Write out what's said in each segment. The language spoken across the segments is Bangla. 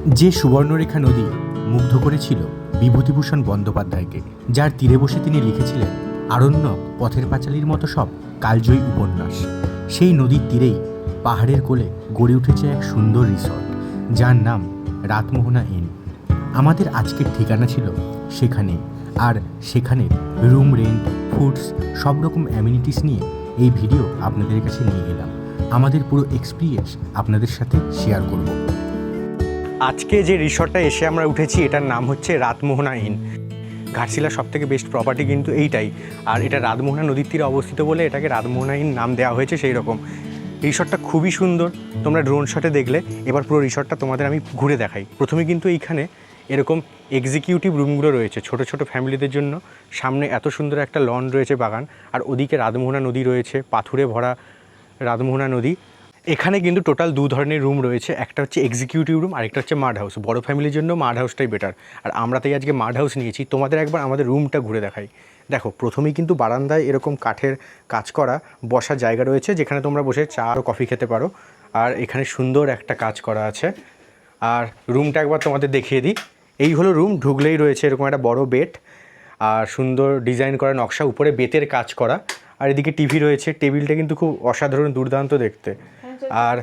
যে সুবর্ণরেখা নদী মুগ্ধ করেছিল বিভূতিভূষণ বন্দ্যোপাধ্যায়কে, যার তীরে বসে তিনি লিখেছিলেন আরণ্যক, পথের পাঁচালীর মতো সব কালজয়ী উপন্যাস, সেই নদীর তীরেই পাহাড়ের কোলে গড়ে উঠেছে এক সুন্দর রিসর্ট, যার নাম রাতমোহনা ইন। আমাদের আজকের ঠিকানা ছিল সেখানে, আর সেখানের রুম রেন্ট, ফুডস, সব রকম অ্যামিনিটিস নিয়ে এই ভিডিও আপনাদের কাছে নিয়ে গেলাম। আমাদের পুরো এক্সপিরিয়েন্স আপনাদের সাথে শেয়ার করব। আজকে যে রিসর্টটা এসে আমরা উঠেছি এটার নাম হচ্ছে রাতমোহনা ইন। ঘাটশিলার সবথেকে বেস্ট প্রপার্টি কিন্তু এইটাই, আর এটা রাতমোহনা নদীর তীরে অবস্থিত বলে এটাকে রাতমোহনা ইন নাম দেওয়া হয়েছে। সেই রকম রিসর্টটা খুবই সুন্দর, তোমরা ড্রোন শটে দেখলে। এবার পুরো রিসর্টটা তোমাদের আমি ঘুরে দেখাই। প্রথমে কিন্তু এইখানে এরকম এক্সিকিউটিভ রুমগুলো রয়েছে ছোট ছোট ফ্যামিলিদের জন্য। সামনে এত সুন্দর একটা লন রয়েছে, বাগান, আর ওদিকে রাতমোহনা নদী রয়েছে, পাথুরে ভরা রাতমোহনা নদী। এখানে কিন্তু টোটাল দু ধরনের রুম রয়েছে, একটা হচ্ছে এক্সিকিউটিভ রুম আর একটা হচ্ছে মাড হাউস। বড় ফ্যামিলির জন্য মাড হাউসটাই বেটার, আর আমরা তাই আজকে মাড হাউস নিয়েছি। তোমাদের একবার আমাদের রুমটা ঘুরে দেখাই। দেখো, প্রথমেই কিন্তু বারান্দায় এরকম কাঠের কাজ করা বসার জায়গা রয়েছে, যেখানে তোমরা বসে চা ও কফি খেতে পারো। আর এখানে সুন্দর একটা কাজ করা আছে। আর রুমটা একবার তোমাদের দেখিয়ে দিই। এই হলো রুম, ঢুকলেই রয়েছে এরকম একটা বড় বেড আর সুন্দর ডিজাইন করা নকশা, উপরে বেতের কাজ করা। আর এদিকে টিভি রয়েছে, টেবিলটা কিন্তু খুব অসাধারণ, দুর্দান্ত দেখতে। আর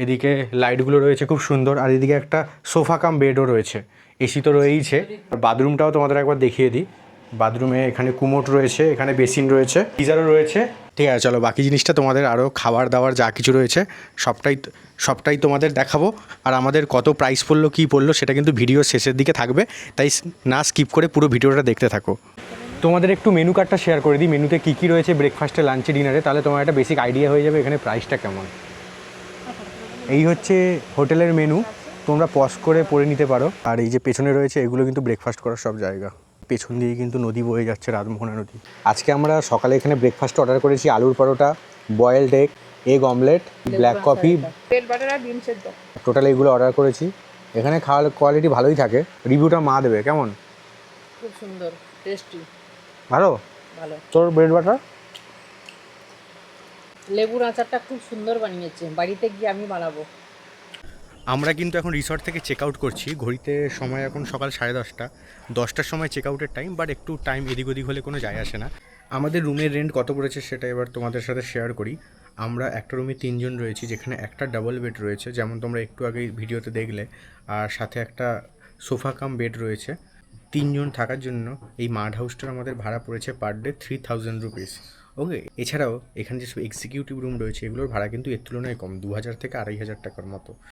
এদিকে লাইটগুলো রয়েছে খুব সুন্দর। আর এদিকে একটা সোফা কাম বেডও রয়েছে, এসি তো রয়েইছে। বাথরুমটাও তোমাদের একবার দেখিয়ে দিই। বাথরুমে এখানে কুমোট রয়েছে, এখানে বেসিন রয়েছে, গিজারও রয়েছে। ঠিক আছে, চলো বাকি জিনিসটা তোমাদের আরও খাবার দাবার যা কিছু রয়েছে সবটাই তোমাদের দেখাবো। আর আমাদের কত প্রাইস পড়লো কী পড়লো সেটা কিন্তু ভিডিওর শেষের দিকে থাকবে, তাই না স্কিপ করে পুরো ভিডিওটা দেখতে থাকো। তোমাদের একটু মেনু কার্ডটা শেয়ার করে দিই, মেনুতে কী কী রয়েছে ব্রেকফাস্টে, লাঞ্চে, ডিনারে, তাহলে তোমার একটা বেসিক আইডিয়া হয়ে যাবে এখানে প্রাইসটা কেমন। এই হচ্ছে হোটেলের মেনু, তোমরা পজ করে পড়ে নিতে পারো। আর এই যে পেছনে রয়েছে এগুলো কিন্তু ব্রেকফাস্ট করার সব জায়গা। পেছন দিয়ে কিন্তু নদী বয়ে যাচ্ছে, রাতমোহনা নদী। আজকে আমরা সকালে এখানে ব্রেকফাস্ট অর্ডার করেছি আলুর paratha, boiled egg omelette, black coffee, bread butter আর ডিম সেদ্ধ। টোটাল এগুলো অর্ডার করেছি। এখানে খাওয়ার কোয়ালিটি ভালোই থাকে, রিভিউটা মা দেবে কেমন। খুব সুন্দর, টেস্টি, ভালো। ভালো। তোর ব্রেড বাটার? লেবুর আচারটা খুব সুন্দর বানিয়েছে, বাড়িতে গিয়ে আমি বানাবো। আমরা কিন্তু এখন রিসর্ট থেকে চেক আউট করছি। ঘড়িতে সময় এখন সকাল 10:30। 10টার সময় চেক আউটের টাইম, বাট একটু টাইম এদিক ওদিক হলে কোনো যায় আসে না। আমাদের রুমের রেন্ট কত পড়েছে সেটা এবার তোমাদের সাথে শেয়ার করি। আমরা একটা রুমে 3 জন রয়েছি, যেখানে একটা ডাবল বেড রয়েছে, যেমন তোমরা একটু আগে ভিডিওতে দেখলে। আর সাথে একটা সোফা কাম বেড রয়েছে। 3 জন থাকার জন্য এই মাড হাউসটার আমাদের ভাড়া পড়েছে পার ডে 3000 রুপিস। ওকে, এছাড়াও এখানে যেসব এক্সিকিউটিভ রুম রয়েছে এগুলোর ভাড়া কিন্তু এর তুলনায় কম, 2000 থেকে 2500 টাকার মতো।